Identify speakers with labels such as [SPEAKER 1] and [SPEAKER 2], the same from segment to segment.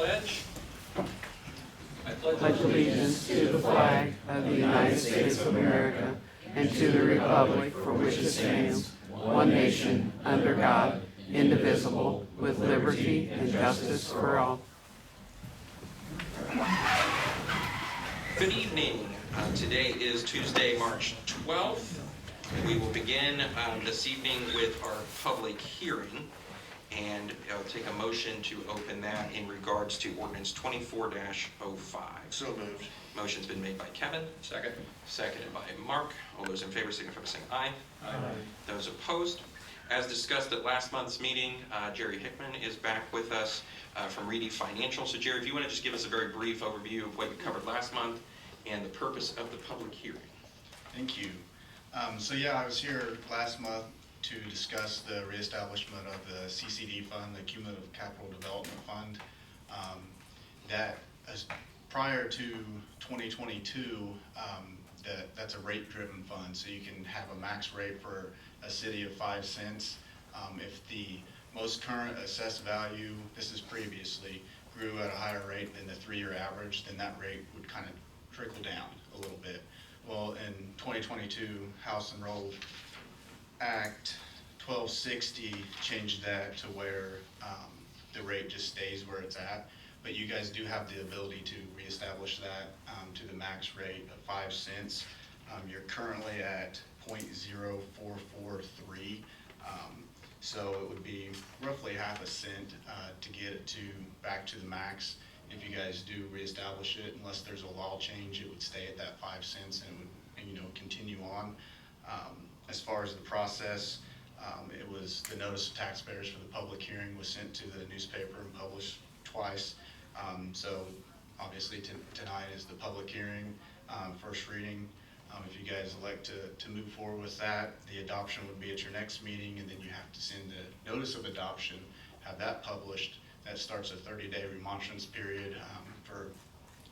[SPEAKER 1] pledge.
[SPEAKER 2] I pledge allegiance to the flag of the United States of America and to the republic for which it stands, one nation, under God, indivisible, with liberty and justice for all.
[SPEAKER 1] Good evening. Today is Tuesday, March 12th. We will begin this evening with our public hearing, and I'll take a motion to open that in regards to Ordinance 24-05.
[SPEAKER 3] So moved.
[SPEAKER 1] Motion's been made by Kevin.
[SPEAKER 3] Second.
[SPEAKER 1] Seconded by Mark. All those in favor signify by saying aye.
[SPEAKER 3] Aye.
[SPEAKER 1] Those opposed? As discussed at last month's meeting, Jerry Hickman is back with us from Reedy Financial. So Jerry, if you want to just give us a very brief overview of what you covered last month and the purpose of the public hearing.
[SPEAKER 3] Thank you. I was here last month to discuss the reestablishment of the CCD fund, the Cumulative Capital Development Fund. That is prior to 2022, that's a rate-driven fund, so you can have a max rate for a city of 5 cents. If the most current assessed value, this is previously, grew at a higher rate than the 3-year average, then that rate would kind of trickle down a little bit. Well, in 2022, House Enrolled Act 1260 changed that to where the rate just stays where it's at. But you guys do have the ability to reestablish that to the max rate of 5 cents. You're currently at 0.0443. So it would be roughly half a cent to get it back to the max. If you guys do reestablish it, unless there's a law change, it would stay at that 5 cents and would continue on. As far as the process, it was the notice of taxpayers for the public hearing was sent to the newspaper and published twice. So obviously tonight is the public hearing, first reading. If you guys elect to move forward with that, the adoption would be at your next meeting, and then you have to send the notice of adoption, have that published. That starts a 30-day remonstrance period for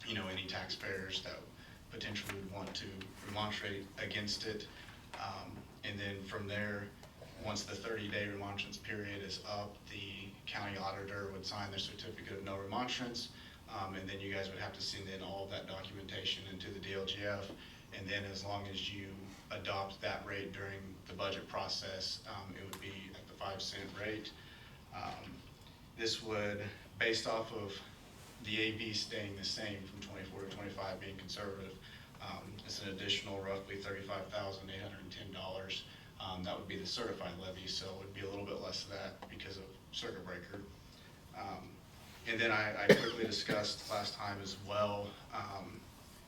[SPEAKER 3] any taxpayers that potentially would want to remonstrate against it. And then from there, once the 30-day remonstrance period is up, the county auditor would sign their certificate of no remonstrance, and then you guys would have to send in all of that documentation into the DLGF. And then as long as you adopt that rate during the budget process, it would be at the 5 cent rate. This would, based off of the AV staying the same from 24 to 25 being conservative, it's an additional roughly $35,810. That would be the certified levy, so it would be a little bit less of that because of circuit breaker. And then I quickly discussed last time as well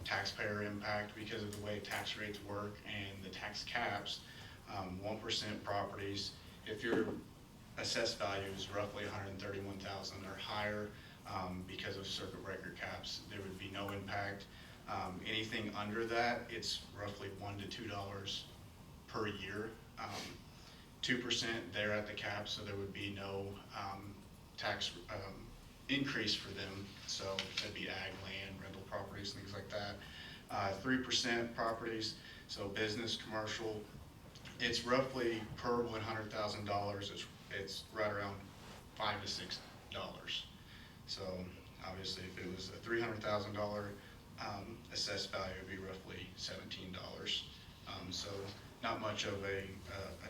[SPEAKER 3] taxpayer impact because of the way tax rates work and the tax caps. 1% properties, if your assessed value is roughly $131,000 or higher, because of circuit breaker caps, there would be no impact. Anything under that, it's roughly $1 to $2 per year. 2% there at the cap, so there would be no tax increase for them. So that'd be ag land, rental properties, things like that. 3% properties, so business, commercial, it's roughly per $100,000. It's right around $5 to $6. So obviously, if it was a $300,000 assessed value, it would be roughly $17. So not much of a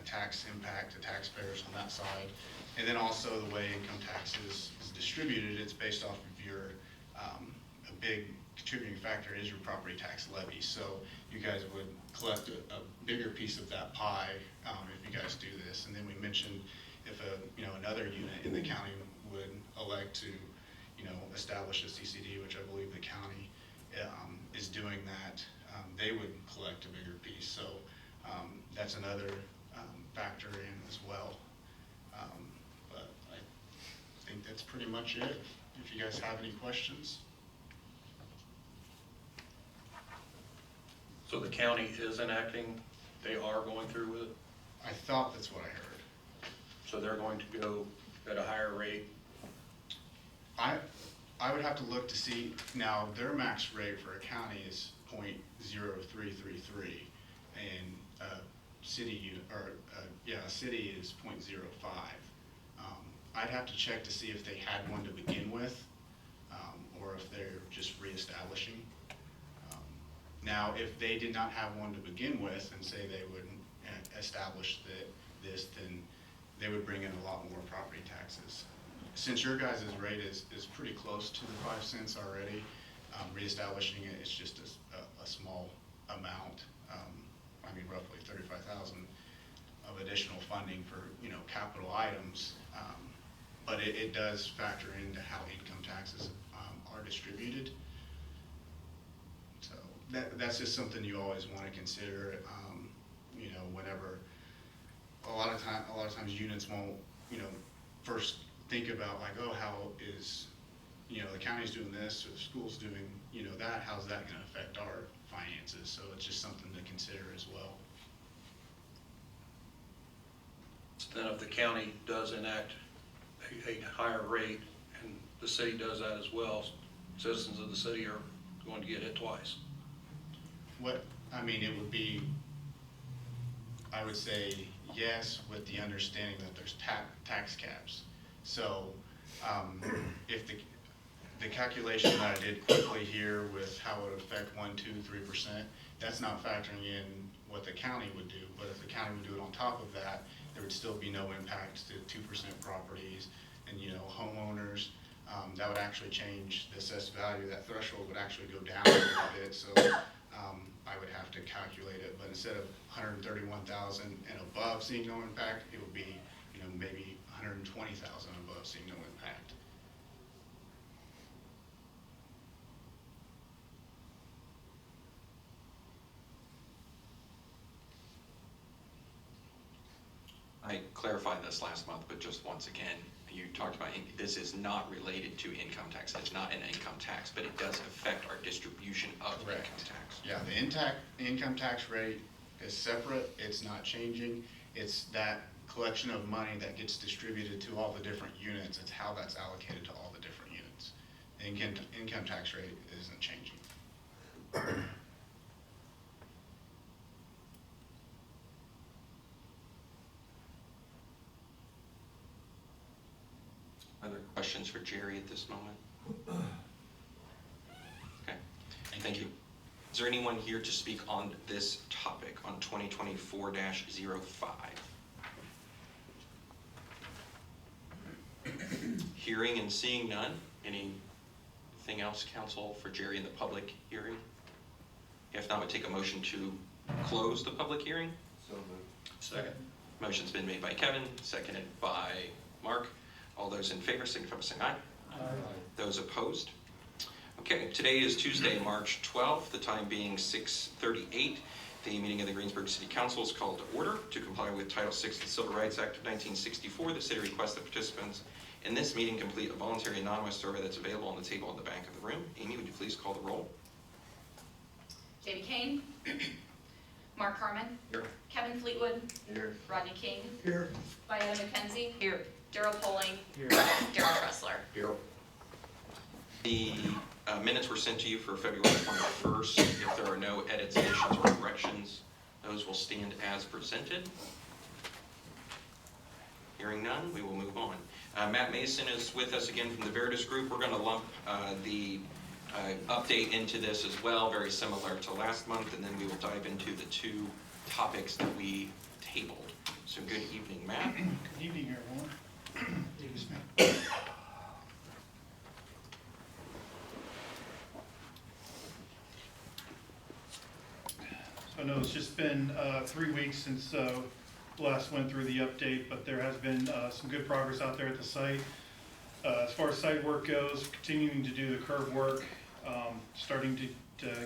[SPEAKER 3] tax impact to taxpayers on that side. And then also the way income taxes is distributed, it's based off of your, a big contributing factor is your property tax levy. So you guys would collect a bigger piece of that pie if you guys do this. And then we mentioned if another unit in the county would elect to establish a CCD, which I believe the county is doing that, they would collect a bigger piece. So that's another factor in as well. But I think that's pretty much it. If you guys have any questions.
[SPEAKER 4] So the county is enacting, they are going through with it?
[SPEAKER 3] I thought that's what I heard.
[SPEAKER 4] So they're going to go at a higher rate?
[SPEAKER 3] I would have to look to see. Now their max rate for a county is 0.0333, and city is 0.05. I'd have to check to see if they had one to begin with. Now, if they did not have one to begin with and say they would establish this, then they would bring in a lot more property taxes. Since your guys' rate is pretty close to the 5 cents already, reestablishing it is just a small amount. I mean, roughly 35,000 of additional funding for, you know, capital items. But it does factor into how income taxes are distributed. So that's just something you always want to consider. You know, whenever a lot of times units won't, you know, first think about like, oh, how is, you know, the county's doing this or the school's doing, you know, that, how's that going to affect our finances? So it's just something to consider as well.
[SPEAKER 4] Then if the county does enact a higher rate and the city does that as well, citizens of the city are going to get hit twice.
[SPEAKER 3] I mean, it would be, I would say yes, with the understanding that there's tax caps. So if the calculation that I did quickly here with how it would affect 1%, 2%, 3%, that's not factoring in what the county would do. But if the county would do it on top of that, there would still be no impact to 2% properties and, you know, homeowners. That would actually change the assessed value. That threshold would actually go down a little bit. So I would have to calculate it. But instead of 131,000 and above seeing no impact, it would be, you know, maybe 120,000 above seeing no impact.
[SPEAKER 1] I clarified this last month, but just once again, you talked about this is not related to income tax. It's not an income tax, but it does affect our distribution of
[SPEAKER 3] Correct.
[SPEAKER 1] income tax.
[SPEAKER 3] Yeah, the income tax rate is separate. It's not changing. It's that collection of money that gets distributed to all the different units. It's how that's allocated to all the different units. The income tax rate isn't changing.
[SPEAKER 1] Other questions for Jerry at this moment? Okay, thank you. Is there anyone here to speak on this topic on 2024-05? Hearing and seeing none. Anything else, council, for Jerry in the public hearing? If not, we'll take a motion to close the public hearing.
[SPEAKER 5] So moved.
[SPEAKER 4] Second.
[SPEAKER 1] Motion's been made by Kevin, seconded by Mark. All those in favor signify by saying aye.
[SPEAKER 5] Aye.
[SPEAKER 1] Those opposed? Okay, today is Tuesday, March 12th, the time being 6:38. The meeting of the Greensburg City Council is called to order. To comply with Title VI of the Civil Rights Act of 1964, the city requests that participants in this meeting complete a voluntary anonymous survey that's available on the table at the back of the room. Amy, would you please call the roll?
[SPEAKER 6] David Kane. Mark Harmon.
[SPEAKER 1] Here.
[SPEAKER 6] Kevin Fleetwood.
[SPEAKER 5] Here.
[SPEAKER 6] Rodney King.
[SPEAKER 5] Here.
[SPEAKER 6] Viola McKenzie. Here. Daryl Poling.
[SPEAKER 2] Here.
[SPEAKER 6] Daryl Tressler.
[SPEAKER 1] Here. The minutes were sent to you for February 21st. If there are no edits, additions, or corrections, those will stand as presented. Hearing none, we will move on. Matt Mason is with us again from the Veritas Group. We're going to lump the update into this as well, very similar to last month, and then we will dive into the two topics that we tabled. So good evening, Matt.
[SPEAKER 7] Good evening, everyone. So I know it's just been 3 weeks since last went through the update, but there has been some good progress out there at the site. As far as site work goes, continuing to do the curb work, starting to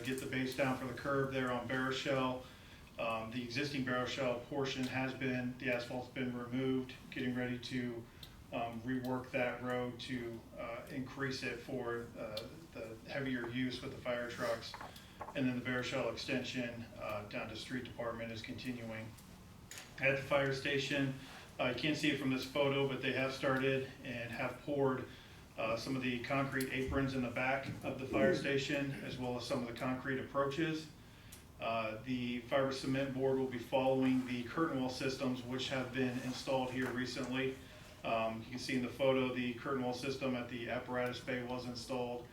[SPEAKER 7] get the base down for the curb there on Barrow Shell. The existing Barrow Shell portion has been, the asphalt's been removed, getting ready to rework that road to increase it for the heavier use with the fire trucks. And then the Barrow Shell extension down to street department is continuing. At the fire station, you can't see it from this photo, but they have started and have poured some of the concrete aprons in the back of the fire station, as well as some of the concrete approaches. The fiber cement board will be following the curtain wall systems, which have been installed here recently. You can see in the photo the curtain wall system at the apparatus bay was installed,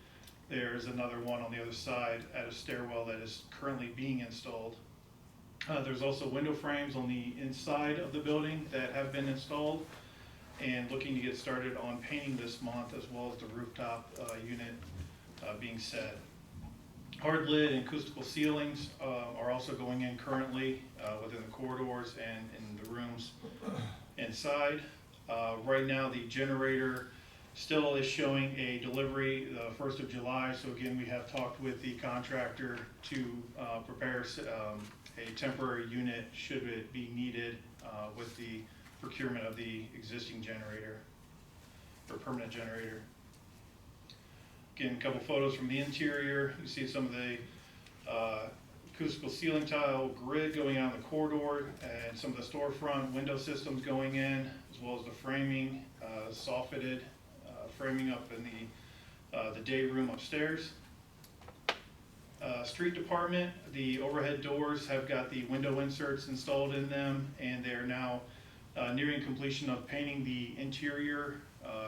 [SPEAKER 7] There's another one on the other side at a stairwell that is currently being installed. There's also window frames on the inside of the building that have been installed, and looking to get started on painting this month, as well as the rooftop unit being set. Hard lid and acoustical ceilings are also going in currently within the corridors and in the rooms inside. Right now, the generator still is showing a delivery the 1st of July. So again, we have talked with the contractor to prepare a temporary unit should it be needed with the procurement of the existing generator or permanent generator. Again, a couple photos from the interior. You see some of the acoustical ceiling tile grid going out in the corridor, and some of the storefront window systems going in, as well as the framing, soffitted framing up in the day room upstairs. Street department, the overhead doors have got the window inserts installed in them, and they're now nearing completion of painting the interior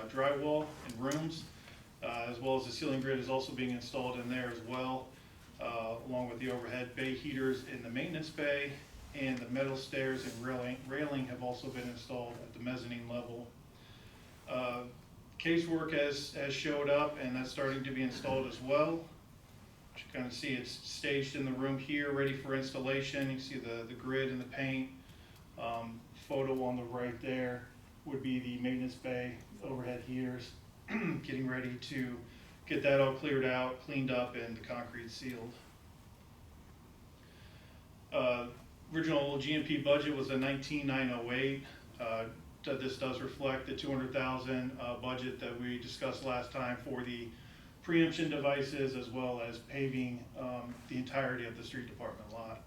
[SPEAKER 7] drywall in rooms, as well as the ceiling grid is also being installed in there as well, along with the overhead bay heaters in the maintenance bay, and the metal stairs and railing have also been installed at the mezzanine level. Casework has showed up, and that's starting to be installed as well. You kind of see it's staged in the room here, ready for installation. You see the grid and the paint. Photo on the right there would be the maintenance bay overhead heaters, getting ready to get that all cleared out, cleaned up, and the concrete sealed. Original GMP budget was a $19,908. This does reflect the $200,000 budget that we discussed last time for the preemption devices, as well as paving the entirety of the street department lot.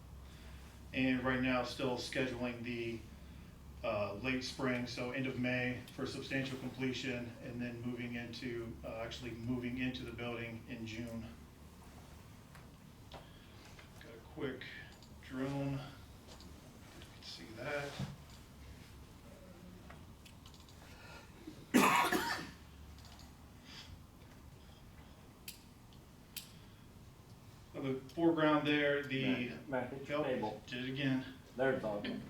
[SPEAKER 7] And right now, still scheduling the late spring, so end of May for substantial completion, and then moving into moving into the building in June. Got a quick drone. You can see that. The foreground there, the
[SPEAKER 2] Table.
[SPEAKER 7] did it again.
[SPEAKER 2] There's talking.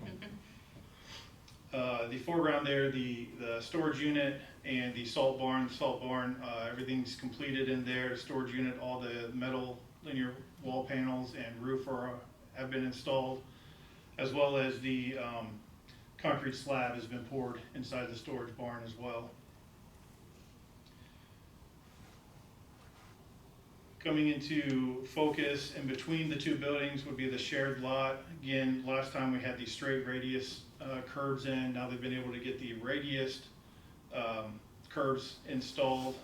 [SPEAKER 7] The foreground there, the storage unit and the salt barn. The salt barn, everything's completed in there. The storage unit, all the metal linear wall panels and roof have been installed, as well as the concrete slab has been poured inside the storage barn as well. Coming into focus in between the two buildings would be the shared lot. Again, last time we had these straight radius curbs in. Now they've been able to get the radius curbs installed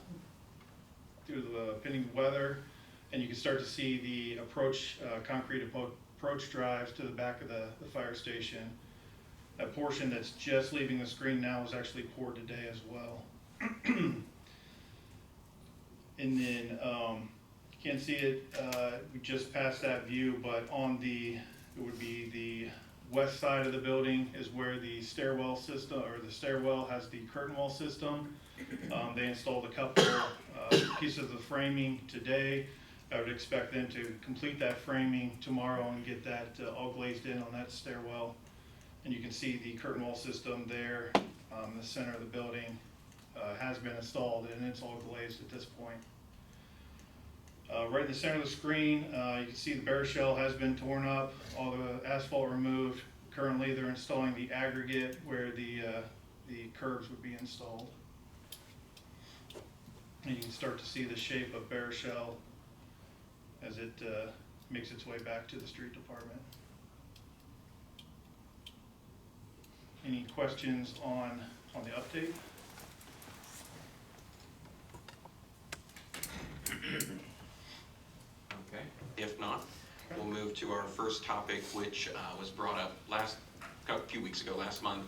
[SPEAKER 7] through the pending weather, and you can start to see the concrete approach drives to the back of the fire station. That portion that's just leaving the screen now was actually poured today as well. And then can't see it, we just passed that view, but it would be the west side of the building is where the stairwell system, or the stairwell has the curtain wall system. They installed a couple pieces of the framing today. I would expect them to complete that framing tomorrow and get that all glazed in on that stairwell. And you can see the curtain wall system there in the center of the building has been installed, and it's all glazed at this point. Right in the center of the screen, you can see the bare shell has been torn up, all the asphalt removed. Currently, they're installing the aggregate where the curbs would be installed. And you can start to see the shape of bare shell as it makes its way back to the street department. Any questions on the update?
[SPEAKER 1] Okay, if not, we'll move to our first topic, which was brought up a few weeks ago, last month,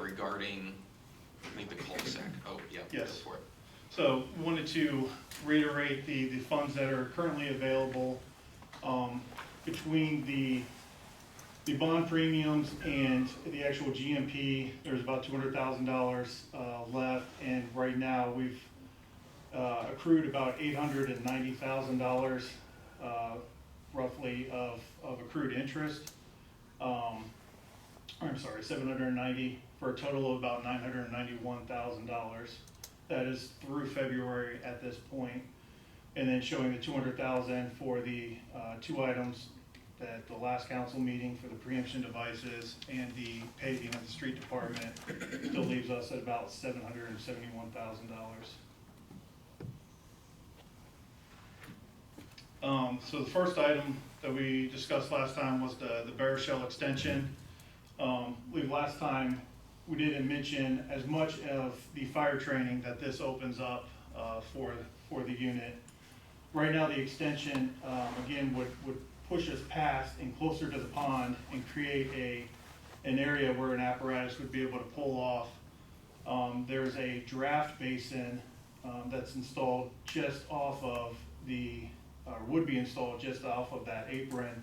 [SPEAKER 1] regarding, I think, the cul-de-sac. Oh, yeah,
[SPEAKER 7] Yes.
[SPEAKER 1] go for it.
[SPEAKER 7] So we wanted to reiterate the funds that are currently available between the bond premiums and the actual GMP. There's about $200,000 left, and right now we've accrued about $890,000 roughly of accrued interest. I'm sorry, 790 for a total of about $991,000. That is through February at this point. And then showing the 200,000 for the two items at the last council meeting for the preemption devices and the paving of the street department still leaves us at about $771,000. So the first item that we discussed last time was the bare shell extension. I believe last time we didn't mention as much of the fire training that this opens up for the unit. Right now, the extension, again, would push us past and closer to the pond and create an area where an apparatus would be able to pull off. There's a draft basin that's installed just off of would be installed just off of that apron.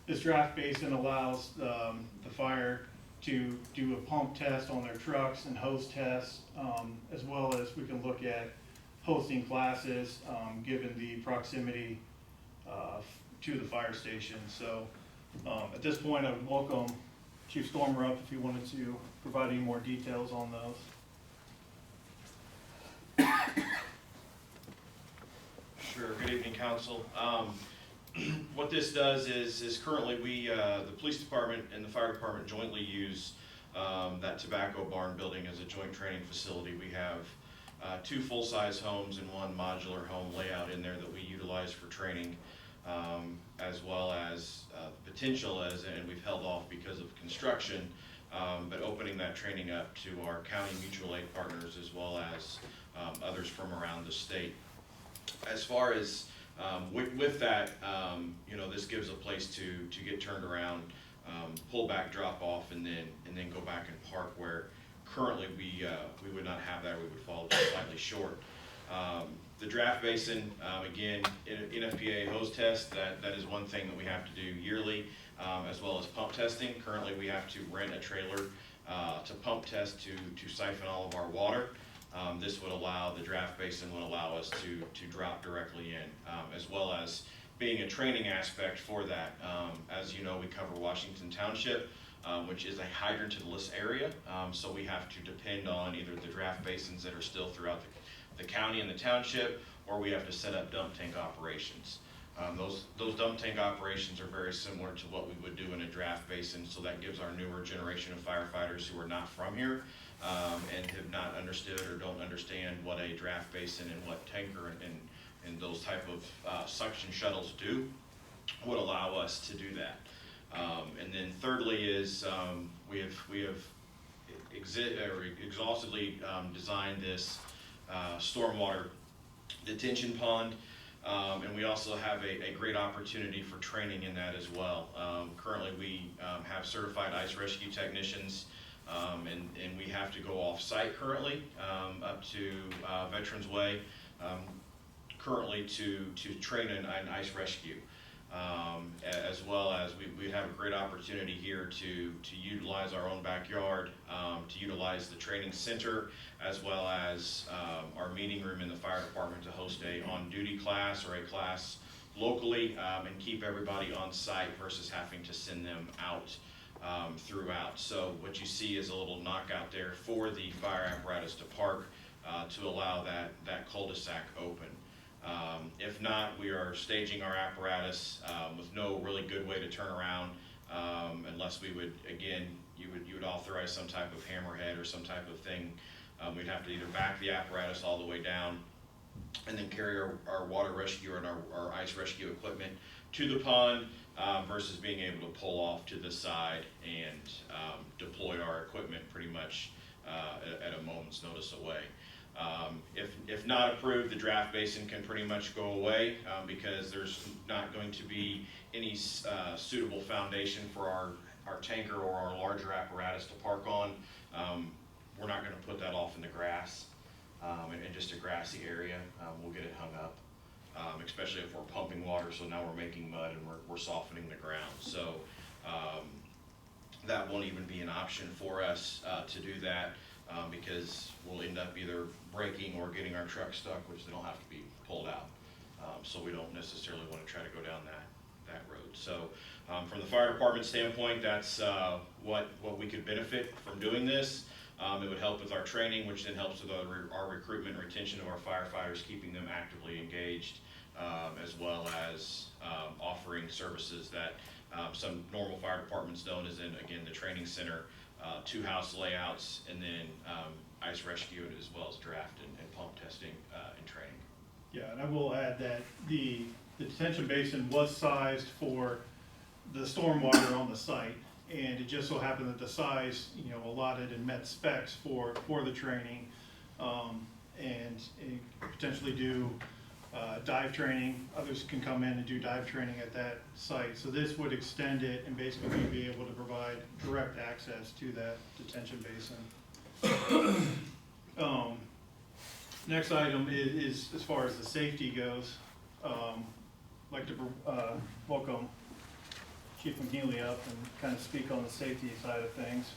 [SPEAKER 7] This draft basin allows the fire to do a pump test on their trucks and hose tests, as well as we can look at hosting classes, given the proximity to the fire station. So at this point, I would welcome Chief Stormer up if he wanted to provide any more details on those.
[SPEAKER 5] Sure. Good evening, council. What this does is currently the police department and the fire department jointly use that tobacco barn building as a joint training facility. We have two full-size homes and one modular home layout in there that we utilize for training, as well as potential and we've held off because of construction, but opening that training up to our county mutual aid partners as well as others from around the state. As far as with that, this gives a place to get turned around, pull back, drop off, and then go back and park where currently we would not have that. We would fall just slightly short. The draft basin, again, NFPA hose test, that is one thing that we have to do yearly, as well as pump testing. Currently, we have to rent a trailer to pump test to siphon all of our water. This would allow, the draft basin would allow us to drop directly in, as well as being a training aspect for that. As you know, we cover Washington Township, which is a hydrantless area, so we have to depend on either the draft basins that are still throughout the county and the township, or we have to set up dump tank operations. Those dump tank operations are very similar to what we would do in a draft basin, so that gives our newer generation of firefighters who are not from here and have not understood or don't understand what a draft basin and what tanker and those type of suction shuttles do, would allow us to do that. And then thirdly is we have exhaustively designed this stormwater detention pond, and we also have a great opportunity for training in that as well. Currently we have certified ice rescue technicians, and we have to go off-site currently up to Veterans Way currently to train an ice rescue. As well as we have a great opportunity here to utilize our own backyard, to utilize the training center, as well as our meeting room in the fire department to host a on-duty class or a class locally, and keep everybody on site versus having to send them out throughout. So what you see is a little knockout there for the fire apparatus to park to allow that cul-de-sac open. If not, we are staging our apparatus with no really good way to turn around, unless we would, again, you would authorize some type of hammerhead or some type of thing. We'd have to either back the apparatus all the way down and then carry our water rescue and our ice rescue equipment to the pond, versus being able to pull off to the side and deploy our equipment pretty much at a moment's notice away. If not approved, the draft basin can pretty much go away because there's not going to be any suitable foundation for our tanker or our larger apparatus to park on. We're not going to put that off in the grass, in just a grassy area. We'll get it hung up, especially if we're pumping water, so now we're making mud and we're softening the ground. So that won't even be an option for us to do that. because we'll end up either breaking or getting our truck stuck, which then will have to be pulled out. So we don't necessarily want to try to go down that road. So from the fire department standpoint, that's what we could benefit from doing this. It would help with our training, which then helps with our recruitment and retention of our firefighters, keeping them actively engaged, as well as offering services that some normal fire departments don't, as in, again, the training center, 2 house layouts, and then ice rescue, as well as draft and pump testing and training.
[SPEAKER 7] Yeah, and I will add that the detention basin was sized for the stormwater on the site, and it just so happened that the size, allotted and met specs for the training, and potentially do dive training. Others can come in and do dive training at that site. So this would extend it and basically be able to provide direct access to that detention basin. Next item is as far as the safety goes. I'd like to welcome Chief McNeely up and kind of speak on the safety side of things.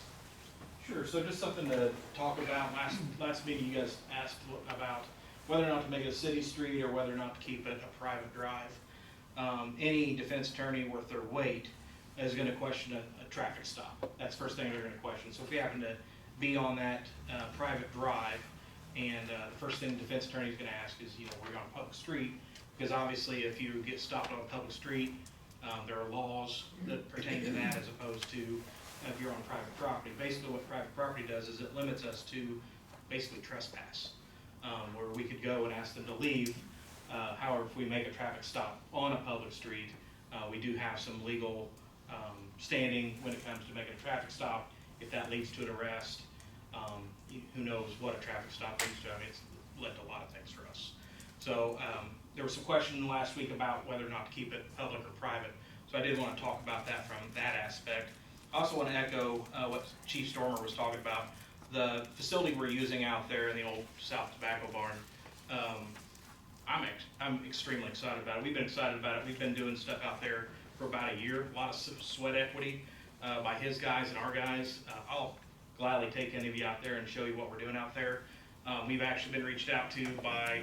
[SPEAKER 8] Sure, so just something to talk about. Last meeting, you guys asked about whether or not to make it a city street or whether or not to keep it a private drive. Any defense attorney worth their weight is gonna question a traffic stop. That's the first thing they're gonna question. So if we happen to be on that private drive, and the first thing the defense attorney is gonna ask is, we're on a public street, because obviously if you get stopped on a public street, there are laws that pertain to that as opposed to if you're on private property. Basically what private property does is it limits us to basically trespass, where we could go and ask them to leave. However, if we make a traffic stop on a public street, we do have some legal standing when it comes to making a traffic stop. If that leads to an arrest, who knows what a traffic stop leads to. I mean, it's led to a lot of things for us. So there was some question last week about whether or not to keep it public or private. So I did want to talk about that from that aspect. I also want to echo what Chief Stormer was talking about. The facility we're using out there in the old South Tobacco Barn, I'm extremely excited about it. We've been excited about it. We've been doing stuff out there for about a year. A lot of sweat equity by his guys and our guys. I'll gladly take any of you out there and show you what we're doing out there. We've actually been reached out to by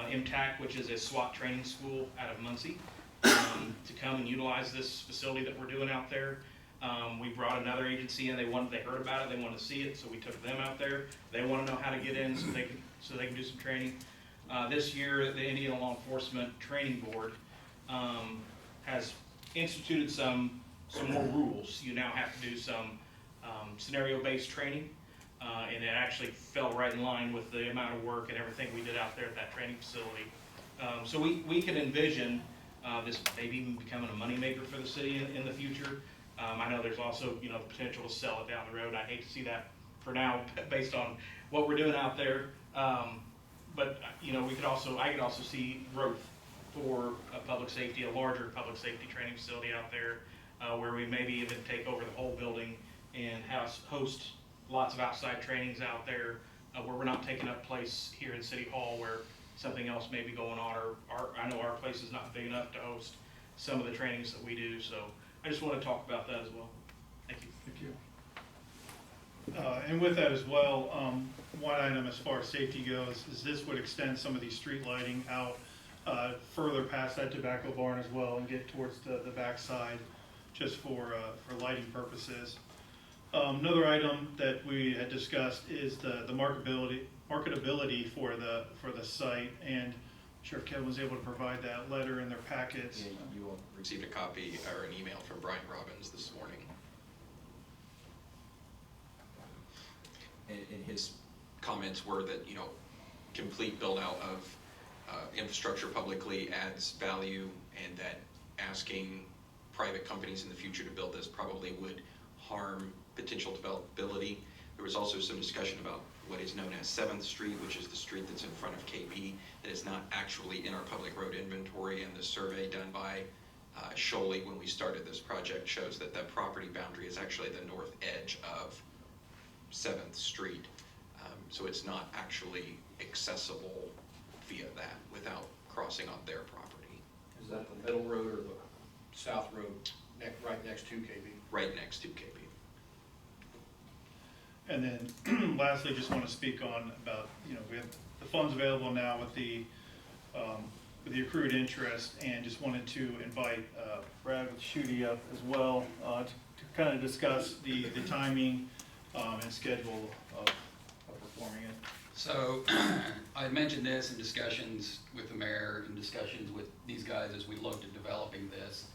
[SPEAKER 8] MTAC, which is a SWAT training school out of Muncie, to come and utilize this facility that we're doing out there. We brought another agency in. They heard about it. They wanted to see it, so we took them out there. They want to know how to get in, so they can do some training. This year, the Indiana Law Enforcement Training Board has instituted some more rules. You now have to do some scenario-based training, and it actually fell right in line with the amount of work and everything we did out there at that training facility. So we can envision this maybe even becoming a moneymaker for the city in the future. I know there's also the potential to sell it down the road. I hate to see that for now based on what we're doing out there. But I could also see growth for public safety, a larger public safety training facility out there, where we maybe even take over the whole building and host lots of outside trainings out there, where we're not taking up place here in City Hall where something else may be going on, or I know our place is not big enough to host some of the trainings that we do. So I just want to talk about that as well. Thank you.
[SPEAKER 7] Thank you. And with that as well, one item as far as safety goes is this would extend some of these street lighting out further past that tobacco barn as well and get towards the backside just for lighting purposes. Another item that we had discussed is the marketability for the site, and Sheriff Kevin was able to provide that letter in their packets.
[SPEAKER 1] Yeah, you all received a copy or an email from Brian Robbins this morning. And his comments were that, complete build out of infrastructure publicly adds value, and that asking private companies in the future to build this probably would harm potential developability. There was also some discussion about what is known as 7th Street, which is the street that's in front of KB, that is not actually in our public road inventory, and the survey done by Scholey when we started this project shows that that property boundary is actually the north edge of 7th Street. So it's not actually accessible via that without crossing on their property.
[SPEAKER 4] Is that the middle road or the south road right next to KB?
[SPEAKER 1] Right next to KB.
[SPEAKER 7] And then lastly, just want to speak on about, we have the funds available now with the accrued interest, and just wanted to invite Brad with Shooty up as well to kind of discuss the timing and schedule of performing it.
[SPEAKER 9] So I mentioned this in discussions with the mayor and discussions with these guys as we looked at developing this.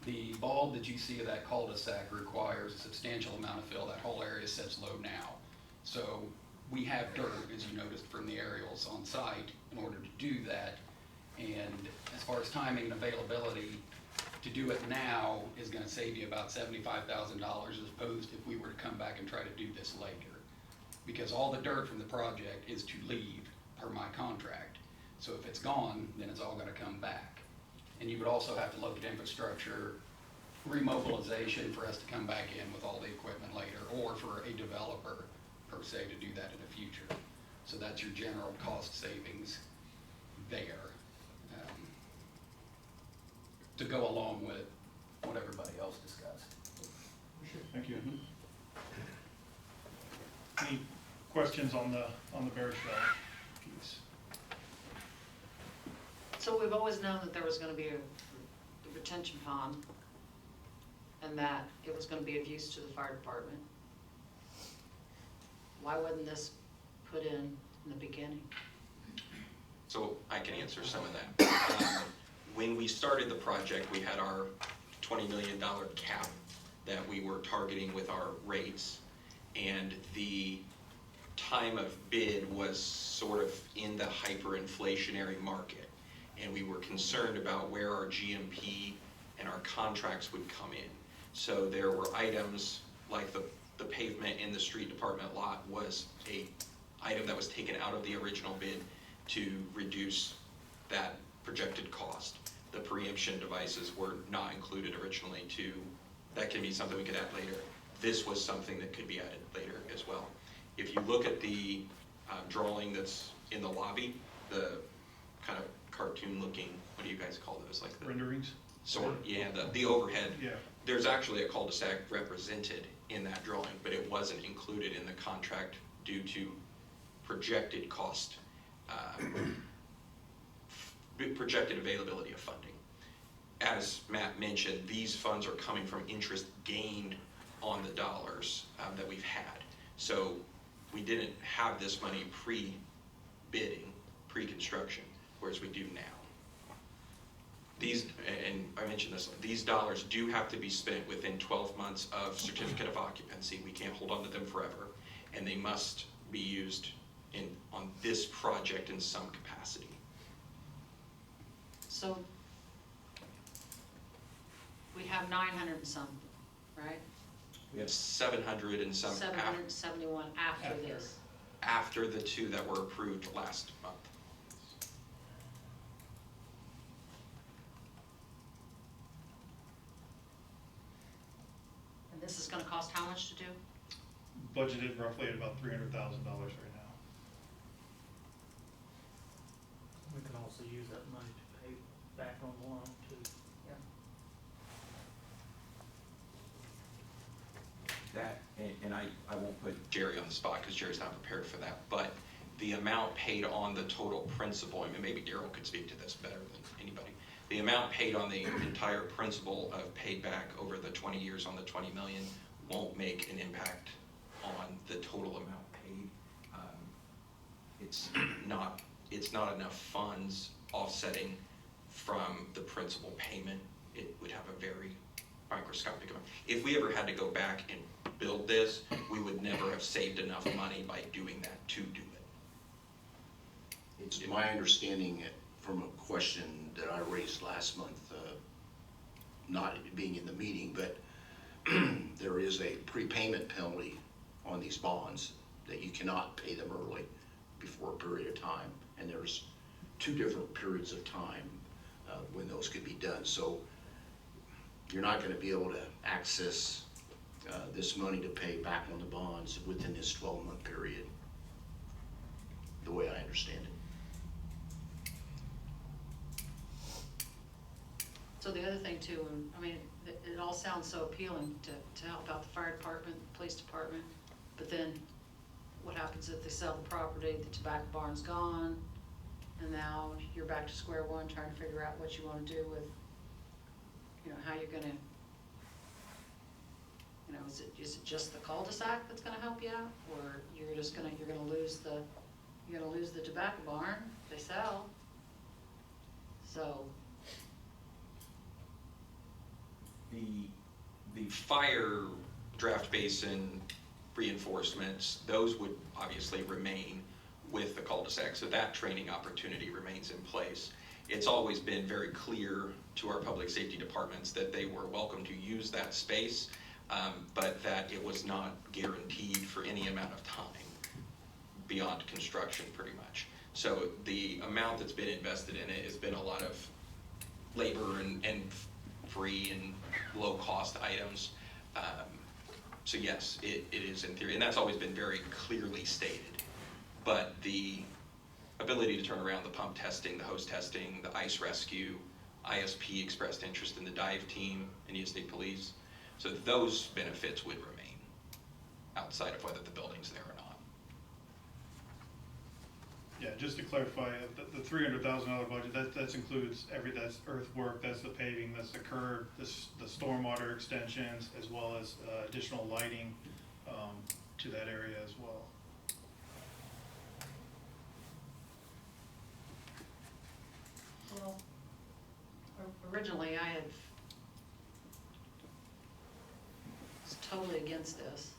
[SPEAKER 9] The bulb that you see of that cul-de-sac requires a substantial amount of fill. That whole area sits low now. So we have dirt, as you noticed from the aerials on site, in order to do that. And as far as timing and availability, to do it now is gonna save you about $75,000 as opposed if we were to come back and try to do this later. Because all the dirt from the project is to leave per my contract. So if it's gone, then it's all gonna come back. And you would also have to look at infrastructure, remobilization for us to come back in with all the equipment later, or for a developer per se to do that in the future. So that's your general cost savings there. To go along with what everybody else discussed.
[SPEAKER 7] Thank you. Any questions on the bear shell piece?
[SPEAKER 10] So we've always known that there was gonna be a retention pond, and that it was gonna be of use to the fire department. Why wasn't this put in the beginning?
[SPEAKER 1] So I can answer some of that. When we started the project, we had our $20 million cap that we were targeting with our rates. And the time of bid was sort of in the hyperinflationary market. And we were concerned about where our GMP and our contracts would come in. So there were items like the pavement in the street department lot was a item that was taken out of the original bid to reduce that projected cost. The preemption devices were not included originally that can be something we could add later. This was something that could be added later as well. If you look at the drawing that's in the lobby, the kind of cartoon looking, what do you guys call those? Like the
[SPEAKER 7] Renderings?
[SPEAKER 1] the overhead.
[SPEAKER 7] Yeah.
[SPEAKER 1] There's actually a cul-de-sac represented in that drawing, but it wasn't included in the contract due to projected cost, projected availability of funding. As Matt mentioned, these funds are coming from interest gained on the dollars that we've had. So we didn't have this money pre-bidding, pre-construction, whereas we do now. These, and I mentioned this, these dollars do have to be spent within 12 months of certificate of occupancy. We can't hold on to them forever, and they must be used on this project in some capacity.
[SPEAKER 10] So we have 900 and some, right?
[SPEAKER 1] We have 700 and some
[SPEAKER 10] 771 after this.
[SPEAKER 1] after the two that were approved last month.
[SPEAKER 10] And this is gonna cost how much to do?
[SPEAKER 7] Budgeted roughly at about $300,000 right now.
[SPEAKER 2] We can also use that money to pay back on the loan too.
[SPEAKER 1] That, and I won't put Jerry on the spot because Jerry's not prepared for that, but the amount paid on the total principal, I mean, maybe Daryl could speak to this better than anybody. The amount paid on the entire principal of paid back over the 20 years on the 20 million won't make an impact on the total amount paid. It's not enough funds offsetting from the principal payment. It would have a very microscopic amount. If we ever had to go back and build this, we would never have saved enough money by doing that to do it.
[SPEAKER 11] It's my understanding from a question that I raised last month, not being in the meeting, but there is a prepayment penalty on these bonds that you cannot pay them early before a period of time. And there's 2 different periods of time when those could be done. So you're not going to be able to access this money to pay back on the bonds within this 12-month period, the way I understand it.
[SPEAKER 10] So the other thing too, I mean, it all sounds so appealing to help out the fire department, police department, but then what happens if they sell the property, the tobacco barn's gone, and now you're back to square one trying to figure out what you wanna do with, you know, how you're gonna, you know, is it just the cul-de-sac that's gonna help you out? Or you're gonna lose the tobacco barn, they sell. So,
[SPEAKER 1] The fire draft basin reinforcements, those would obviously remain with the cul-de-sac, so that training opportunity remains in place. It's always been very clear to our public safety departments that they were welcome to use that space, but that it was not guaranteed for any amount of time beyond construction, pretty much. So the amount that's been invested in it has been a lot of labor and free and low-cost items. So yes, it is in theory, and that's always been very clearly stated. But the ability to turn around the pump testing, the hose testing, the ice rescue, ISP expressed interest in the dive team, Indiana State Police. So those benefits would remain outside of whether the building's there or not.
[SPEAKER 7] Yeah, just to clarify, the $300,000 budget, that includes that's earthwork, that's the paving, that's the curb, the stormwater extensions, as well as additional lighting to that area as well.
[SPEAKER 10] well, originally I was totally against this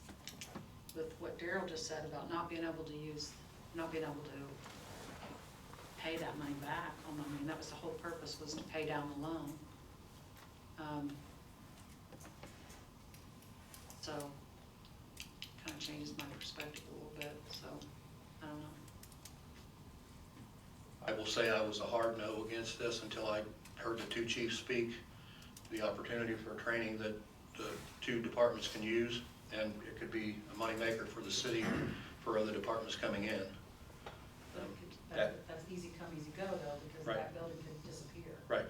[SPEAKER 10] with what Daryl just said about not being able to pay that money back. I mean, that was the whole purpose, was to pay down the loan. So, kind of changes my perspective a little bit, so, I don't know.
[SPEAKER 4] I will say I was a hard no against this until I heard the two chiefs speak, the opportunity for training that the two departments can use, and it could be a moneymaker for the city, for other departments coming in.
[SPEAKER 10] That's easy come, easy go though, because
[SPEAKER 4] Right.
[SPEAKER 10] that building could disappear.
[SPEAKER 4] Right.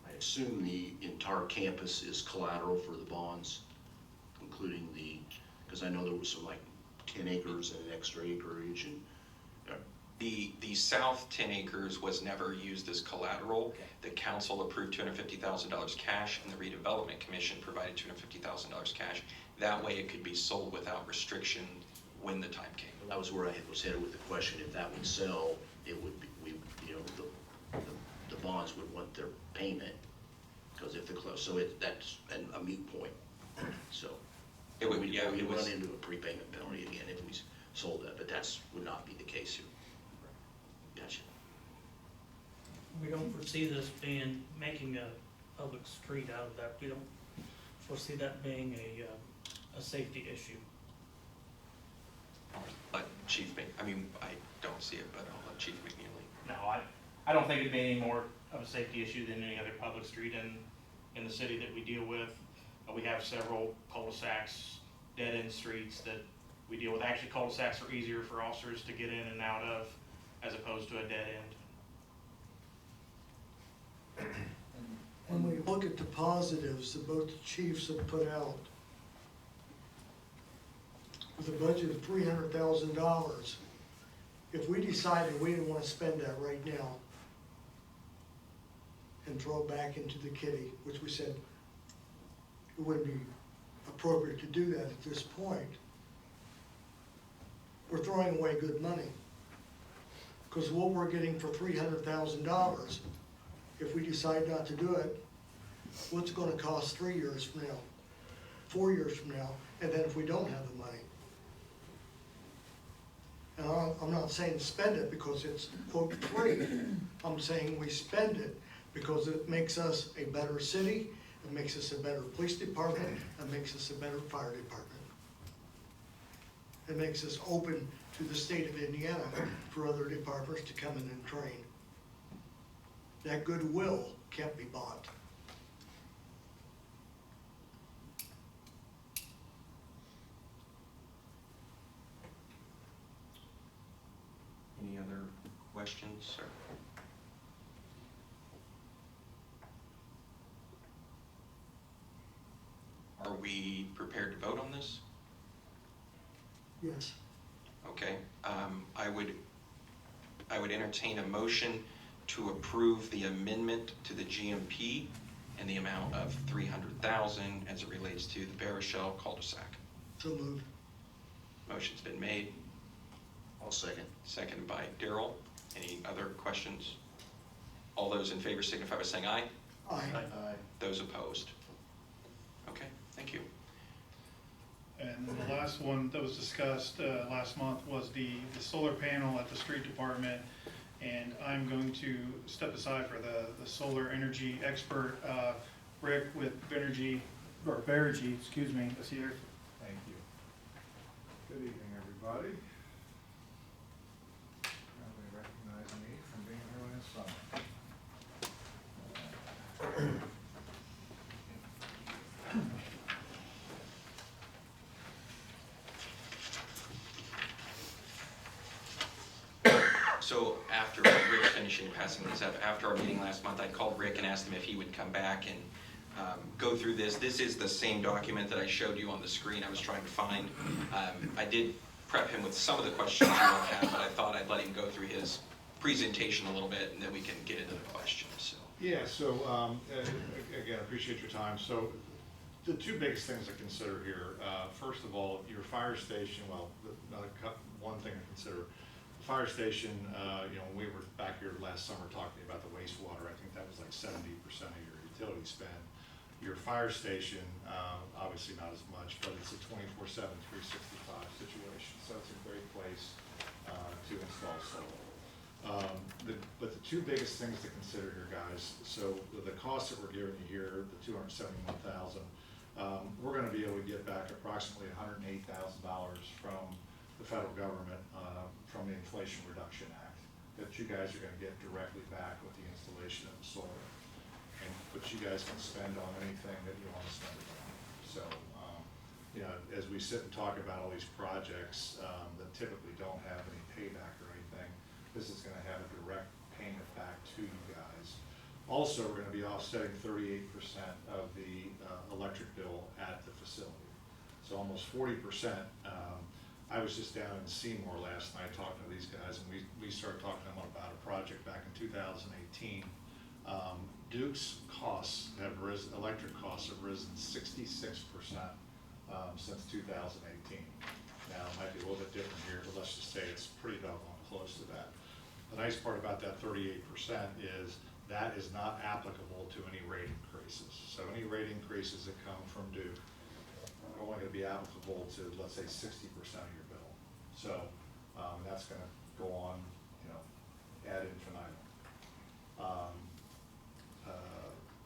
[SPEAKER 11] I assume the entire campus is collateral for the bonds, including because I know there was some like 10 acres and an extra acreage and.
[SPEAKER 1] The south 10 acres was never used as collateral. The council approved $250,000 cash, and the redevelopment commission provided $250,000 cash. That way it could be sold without restriction when the time came.
[SPEAKER 11] That was where I was headed with the question. If that would sell, it would be, the bonds would want their payment, because if that's a moot point. So
[SPEAKER 1] It would, yeah,
[SPEAKER 11] we'd
[SPEAKER 1] it was.
[SPEAKER 11] run into a prepayment penalty again if we sold that, but would not be the case here. Gotcha.
[SPEAKER 12] We don't foresee this making a public street out of that. We don't foresee that being a safety issue.
[SPEAKER 1] Let Chief I don't see it, but I'll let Chief McNeely.
[SPEAKER 8] No, I don't think it'd be any more of a safety issue than any other public street in the city that we deal with. We have several cul-de-sacs, dead-end streets that we deal with. Actually, cul-de-sacs are easier for officers to get in and out of as opposed to a dead end.
[SPEAKER 13] When we look at the positives that both the chiefs have put out, with a budget of $300,000, if we decided we didn't want to spend that right now and throw it back into the kitty, which we said it wouldn't be appropriate to do that at this point, we're throwing away good money. Because what we're getting for $300,000, if we decide not to do it, what's it gonna cost 3 years from now, 4 years from now, and then if we don't have the money? And I'm not saying spend it because it's quote free. I'm saying we spend it because it makes us a better city, it makes us a better police department, it makes us a better fire department. It makes us open to the state of Indiana for other departments to come in and train. That goodwill can't be bought.
[SPEAKER 1] Any other questions, sir? Are we we prepared to vote on this?
[SPEAKER 13] Yes.
[SPEAKER 1] Okay, I would entertain a motion to approve the amendment to the GMP in the amount of $300,000 as it relates to the Baruchel cul-de-sac.
[SPEAKER 13] So moved.
[SPEAKER 1] Motion's been made,
[SPEAKER 11] I'll second.
[SPEAKER 1] seconded by Daryl. Any other questions? All those in favor signify by saying aye.
[SPEAKER 13] Aye.
[SPEAKER 1] Those opposed? Okay, thank you.
[SPEAKER 7] And then the last one that was discussed last month was the solar panel at the street department. And I'm going to step aside for the solar energy expert, Rick with Venergy, or Verigy, excuse me, is here.
[SPEAKER 14] Thank you. Good evening, everybody. Probably recognize me from being here when it's summer.
[SPEAKER 1] So after Rick's finishing passing this up, after our meeting last month, I called Rick and asked him if he would come back and go through this. This is the same document that I showed you on the screen I was trying to find. I did prep him with some of the questions you all have, but I thought I'd let him go through his presentation a little bit and then we can get into the questions. So.
[SPEAKER 14] Yeah, so again, appreciate your time. So the two biggest things to consider here, first of all, your fire station, well, one thing to consider. Fire station, when we were back here last summer talking about the wastewater, I think that was like 70% of your utility spend. Your fire station, obviously not as much, but it's a 24/7, 365 situation, so it's a great place to install solar. But the two biggest things to consider here, guys, so the cost that we're giving you here, the $271,000, we're going to be able to get back approximately $108,000 from the federal government from the Inflation Reduction Act that you guys are going to get directly back with the installation of the solar, and which you guys can spend on anything that you want to spend it on. So, as we sit and talk about all these projects that typically don't have any payback or anything, this is going to have a direct payment back to you guys. Also, we're going to be offsetting 38% of the electric bill at the facility. So almost 40%. I was just down in Seymour last night talking to these guys, and we started talking to them about a project back in 2018. Duke's costs have risen, electric costs have risen 66% since 2018. Now, it might be a little bit different here, but let's just say it's pretty doggone close to that. The nice part about that 38% is that is not applicable to any rate increases. So any rate increases that come from Duke are only going to be applicable to, let's say, 60% of your bill. So that's going to go on, ad infinitum.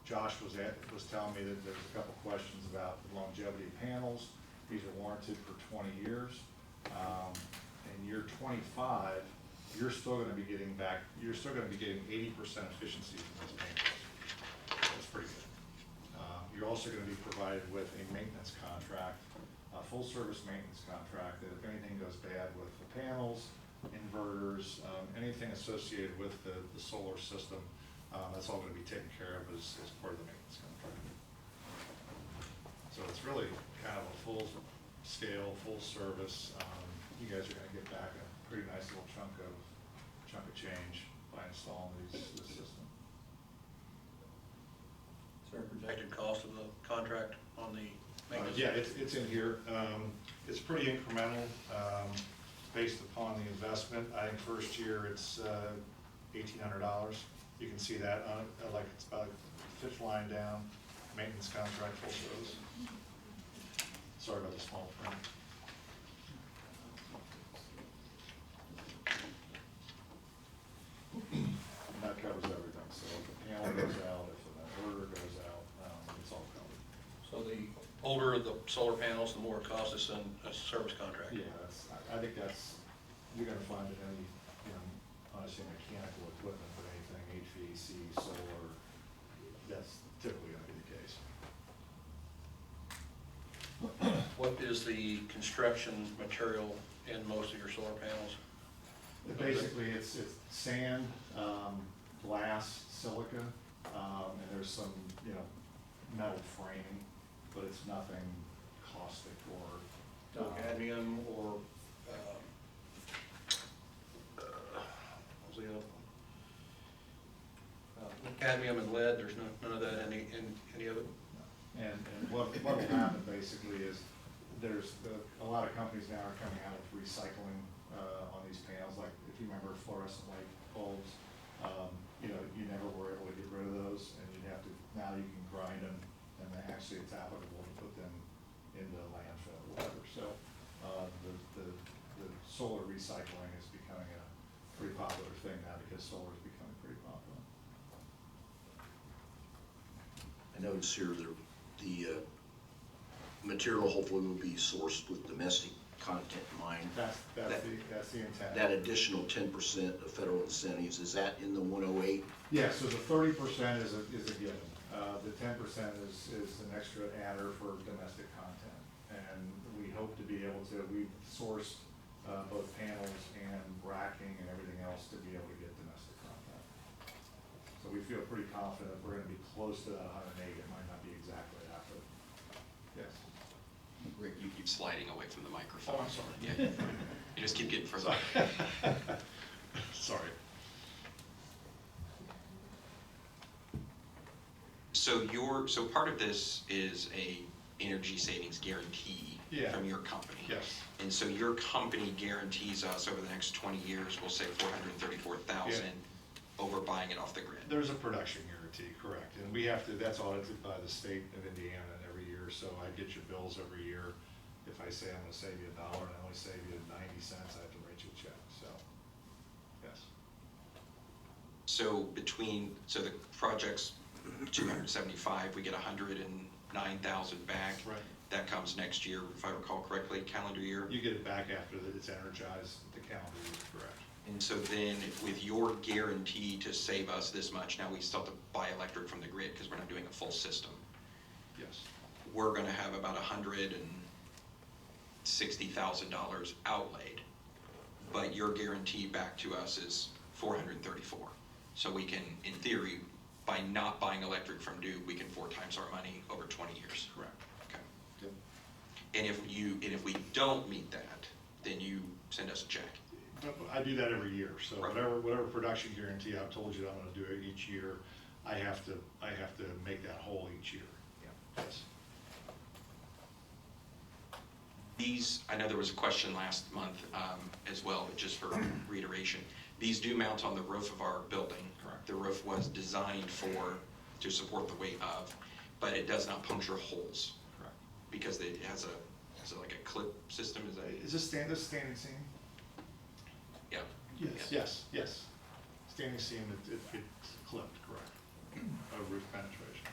[SPEAKER 14] Josh was telling me that there's a couple questions about the longevity panels. These are warranted for 20 years. In year 25, you're still going to be getting 80% efficiency from these panels. That's pretty good. You're also going to be provided with a maintenance contract, a full service maintenance contract, that if anything goes bad with the panels, inverters, anything associated with the solar system, that's all going to be taken care of as part of the maintenance contract. So it's really kind of a full scale, full service. You guys are going to get back a pretty nice little chunk of change by installing this system.
[SPEAKER 4] Is there a projected cost of the contract on the maintenance?
[SPEAKER 14] Yeah, it's in here. It's pretty incremental based upon the investment. I think first year it's $1,800. You can see that on it, like it's about a fifth line down, maintenance contract, full service. Sorry about the small print. And that covers everything. So if the panel goes out, if the inverter goes out, it's all covered.
[SPEAKER 4] So the older the solar panels, the more it costs us in a service contract.
[SPEAKER 14] Yeah, I think you're gonna find it any, honestly, mechanical equipment, but anything HVAC, solar, that's typically gonna be the case.
[SPEAKER 4] What is the construction material in most of your solar panels?
[SPEAKER 14] Basically, it's sand, glass, silica, and there's some, metal framing, but it's nothing caustic or.
[SPEAKER 4] No cadmium or, what was the other one? Cadmium and lead, there's none of that in any of it?
[SPEAKER 14] And what will happen basically is a lot of companies now are coming out with recycling on these panels, like if you remember fluorescent light bulbs, you never were able to get rid of those, and now you can grind them, and actually it's applicable to put them into landfill or whatever. So the solar recycling is becoming a pretty popular thing now because solar is becoming pretty popular.
[SPEAKER 11] I notice here the material hopefully will be sourced with domestic content in mind.
[SPEAKER 14] That's the intent.
[SPEAKER 11] That additional 10% of federal incentives, is that in the 108?
[SPEAKER 14] Yeah, so the 30% is a given. The 10% is an extra adder for domestic content. And we hope to be able to, we've sourced both panels and racking and everything else to be able to get domestic content. So we feel pretty confident we're gonna be close to that 108. It might not be exactly that, but yes.
[SPEAKER 1] Rick, you keep sliding away from the microphone.
[SPEAKER 14] Oh, I'm sorry.
[SPEAKER 1] Yeah. You just keep getting further.
[SPEAKER 14] Sorry.
[SPEAKER 1] So part of this is a energy savings guarantee from your company.
[SPEAKER 14] Yes.
[SPEAKER 1] And so your company guarantees us over the next 20 years, we'll say 434,000 over buying it off the grid.
[SPEAKER 14] There's a production guarantee, correct. And we have to, that's audited by the state of Indiana every year. So I get your bills every year. If I say I'm gonna save you $1 and I only save you 90 cents, I have to write you a check, so, yes.
[SPEAKER 1] So the project's 275, we get 109,000 back.
[SPEAKER 14] Right.
[SPEAKER 1] That comes next year, if I recall correctly, calendar year.
[SPEAKER 14] You get it back after it's energized, the calendar year, correct.
[SPEAKER 1] And so then with your guarantee to save us this much, now we still have to buy electric from the grid because we're not doing a full system.
[SPEAKER 14] Yes.
[SPEAKER 1] We're gonna have about $160,000 outlaid, but your guarantee back to us is 434. So we can, in theory, by not buying electric from Duke, we can 4 times our money over 20 years.
[SPEAKER 14] Correct.
[SPEAKER 1] Okay.
[SPEAKER 14] Yep.
[SPEAKER 1] And if we don't meet that, then you send us a check.
[SPEAKER 14] I do that every year, so
[SPEAKER 1] Right.
[SPEAKER 14] whatever production guarantee I've told you I'm gonna do it each year, I have to make that whole each year. Yeah.
[SPEAKER 1] Yes. I know there was a question last month as well, but just for reiteration, these do mount on the roof of our building.
[SPEAKER 14] Correct.
[SPEAKER 1] The roof was designed to support the weight of, but it does not puncture holes.
[SPEAKER 14] Correct.
[SPEAKER 1] Because it has like a clip system, is that?
[SPEAKER 14] Is this standing seam?
[SPEAKER 1] Yeah.
[SPEAKER 14] Yes. Standing seam, it's clipped, correct. Roof penetration.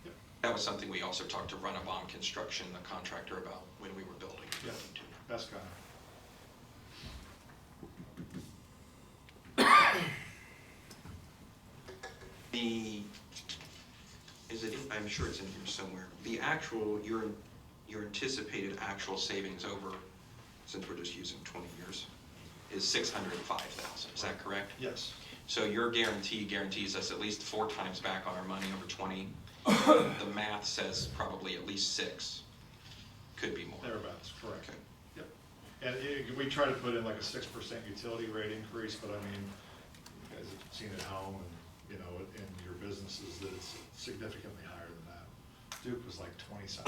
[SPEAKER 14] Yep.
[SPEAKER 1] That was something we also talked to Runabout Construction, the contractor, about when we were building.
[SPEAKER 14] Yep. Best guy.
[SPEAKER 1] I'm sure it's in here somewhere. The actual, your anticipated actual savings over, since we're just using 20 years, is 605,000. Is that correct?
[SPEAKER 14] Yes.
[SPEAKER 1] So your guarantee guarantees us at least 4 times back on our money over 20. The math says probably at least 6. Could be more.
[SPEAKER 14] Thereabouts, correct.
[SPEAKER 1] Okay.
[SPEAKER 14] Yep. And we try to put in like a 6% utility rate increase, but I mean, you guys have seen at home and, in your businesses that it's significantly higher than that. Duke was like 27%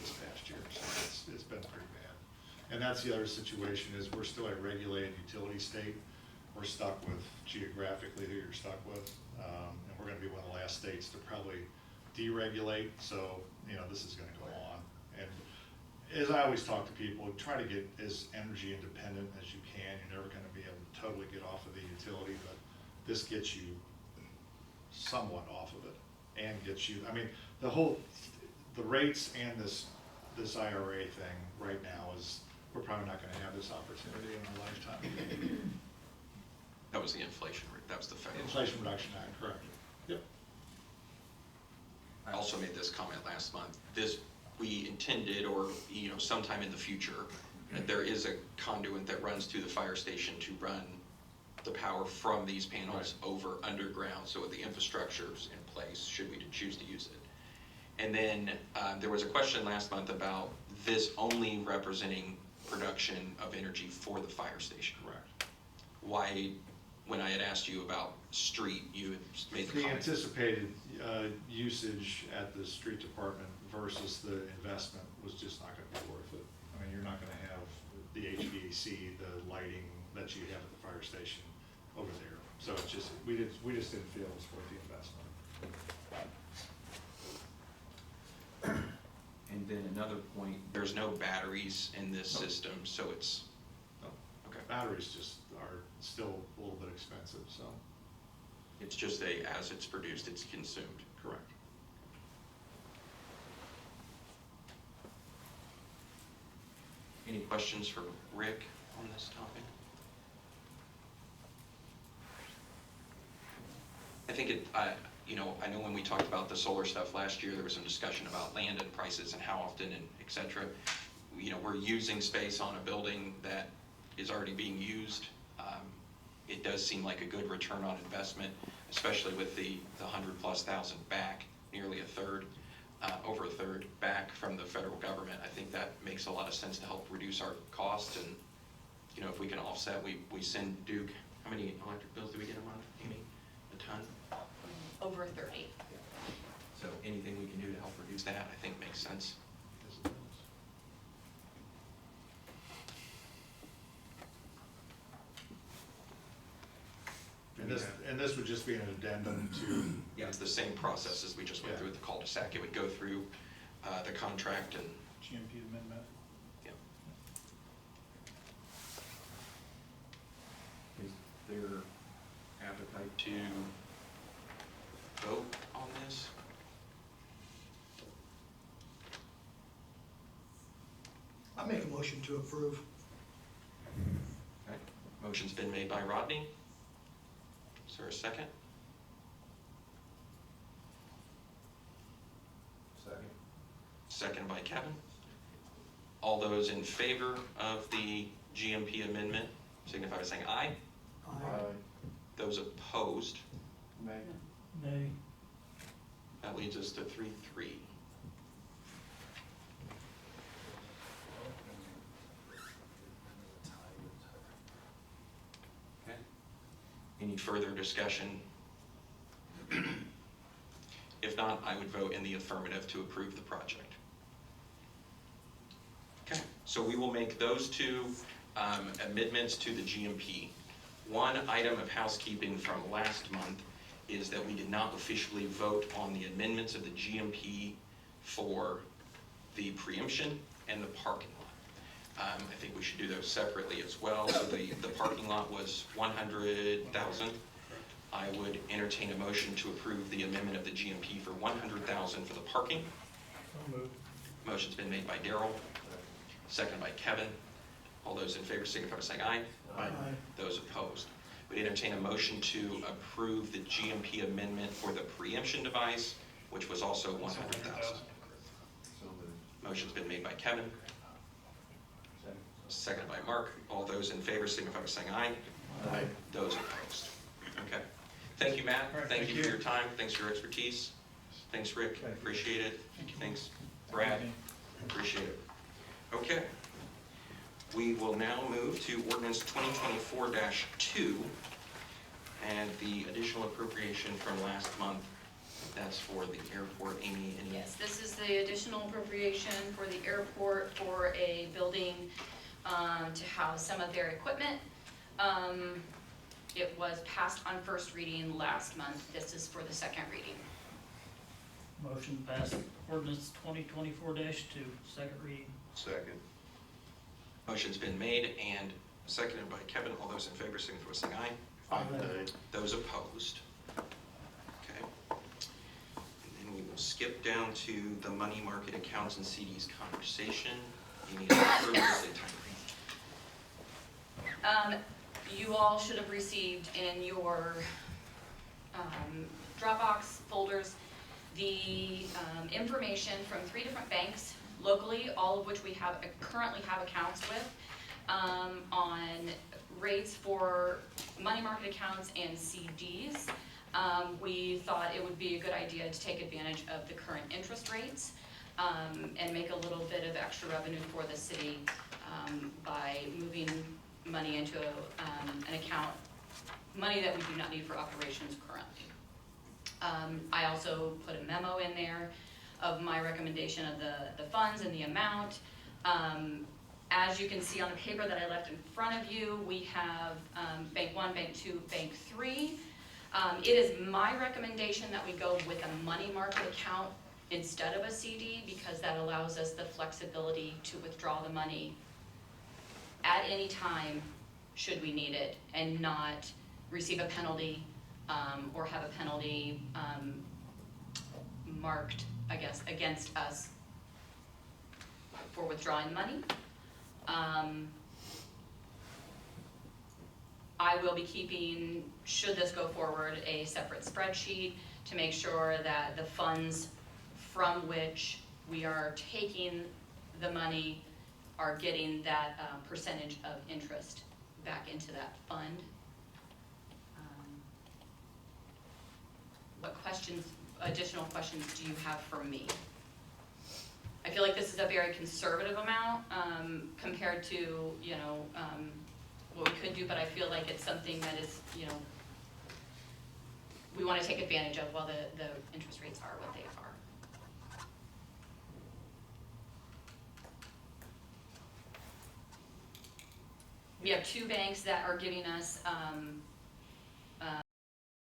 [SPEAKER 14] this past year, so it's been pretty bad. And that's the other situation is we're still a regulated utility state. We're stuck with geographically who you're stuck with. And we're gonna be one of the last states to probably deregulate, so, this is gonna go on. And as I always talk to people, try to get as energy independent as you can. You're never gonna be able to totally get off of the utility, but this gets you somewhat off of it and gets you, the rates and this IRA thing right now is, we're probably not gonna have this opportunity in our lifetime.
[SPEAKER 1] That was the inflation rate. That was the federal.
[SPEAKER 14] Inflation Reduction Act, correct. Yep.
[SPEAKER 1] I also made this comment last month. We intended, or sometime in the future, that there is a conduit that runs to the fire station to run the power from these panels over underground, so the infrastructure's in place should we choose to use it. And then there was a question last month about this only representing production of energy for the fire station?
[SPEAKER 14] Correct.
[SPEAKER 1] Why, when I had asked you about street, you had made the
[SPEAKER 14] The
[SPEAKER 1] comment?
[SPEAKER 14] anticipated usage at the street department versus the investment was just not gonna be worth it. I mean, you're not gonna have the HVAC, the lighting that you have at the fire station over there. So it's just, we just didn't feel it was worth the investment.
[SPEAKER 1] And then another point, there's no batteries in this system, so it's,
[SPEAKER 14] No.
[SPEAKER 1] okay.
[SPEAKER 14] Batteries just are still a little bit expensive, so.
[SPEAKER 1] It's just as it's produced, it's consumed.
[SPEAKER 14] Correct.
[SPEAKER 1] Any questions for Rick on this topic? I think I know when we talked about the solar stuff last year, there was some discussion about land and prices and how often and et cetera. We're using space on a building that is already being used. It does seem like a good return on investment, especially with the 100,000+ back, nearly a third, over a third back from the federal government. I think that makes a lot of sense to help reduce our costs, and if we can offset, we send Duke, how many electric bills do we get a month, Amy? A ton?
[SPEAKER 6] Over 30.
[SPEAKER 1] So anything we can do to help reduce that, I think makes sense.
[SPEAKER 14] And this would just be an addendum to.
[SPEAKER 1] Yeah, it's the same process as we just went through with the cul-de-sac. It would go through the contract and,
[SPEAKER 7] GMP amendment.
[SPEAKER 1] yeah. Is there appetite to vote on this?
[SPEAKER 13] I make a motion to approve.
[SPEAKER 1] Okay. Motion's been made by Rodney. Is there a second?
[SPEAKER 14] Second.
[SPEAKER 1] Second by Kevin. All those in favor of the GMP amendment signify by saying aye. Those opposed,
[SPEAKER 12] Nay.
[SPEAKER 1] that leads us to 3-3. Okay. Any further discussion? If not, I would vote in the affirmative to approve the project. Okay, so we will make those two amendments to the GMP. One item of housekeeping from last month is that we did not officially vote on the amendments of the GMP for the preemption and the parking lot. I think we should do those separately as well. So the parking lot was 100,000. I would entertain a motion to approve the amendment of the GMP for 100,000 for the parking.
[SPEAKER 12] So moved.
[SPEAKER 1] Motion's been made by Darrell, second by Kevin. All those in favor signify by saying aye.
[SPEAKER 13] Aye.
[SPEAKER 1] Those opposed. We'd entertain a motion to approve the GMP amendment for the preemption device, which was also 100,000. Motion's been made by Kevin, seconded by Mark. All those in favor signify by saying aye.
[SPEAKER 13] Aye.
[SPEAKER 1] Those opposed. Okay. Thank you, Matt.
[SPEAKER 7] All right,
[SPEAKER 1] Thank
[SPEAKER 7] thank
[SPEAKER 1] you for
[SPEAKER 7] you.
[SPEAKER 1] your time. Thanks for your expertise. Thanks, Rick. Appreciate it. Thanks, Brad. Appreciate it. Okay. We will now move to ordinance 2024-2 and the additional appropriation from last month. That's for the airport. Amy, any?
[SPEAKER 6] Yes, this is the additional appropriation for the airport for a building to house some of their equipment. It was passed on first reading last month. This is for the second reading.
[SPEAKER 12] Motion passed ordinance 2024-2, second reading.
[SPEAKER 11] Second.
[SPEAKER 1] Motion's been made and seconded by Kevin. All those in favor signify by saying aye.
[SPEAKER 11] Aye.
[SPEAKER 1] Those opposed. Okay. And then we will skip down to the money market accounts and CDs conversation. Amy, approve the title.
[SPEAKER 6] You all should have received in your Dropbox folders the information from 3 different banks locally, all of which we currently have accounts with, on rates for money market accounts and CDs. We thought it would be a good idea to take advantage of the current interest rates. and make a little bit of extra revenue for the city by moving money into an account, money that we do not need for operations currently. I also put a memo in there of my recommendation of the funds and the amount. As you can see on the paper that I left in front of you, we have Bank 1, Bank 2, Bank 3. It is my recommendation that we go with a money market account instead of a CD, because that allows us the flexibility to withdraw the money at any time should we need it, and not receive a penalty or have a penalty marked, I guess, against us for withdrawing money. I will be keeping, should this go forward, a separate spreadsheet to make sure that the funds from which we are taking the money are getting that percentage of interest back into that fund. What questions, additional questions do you have for me? I feel like this is a very conservative amount compared to, you know, what we could do, but I feel like it's something that is, you know, we want to take advantage of while the interest rates are what they are. We have two banks that are giving us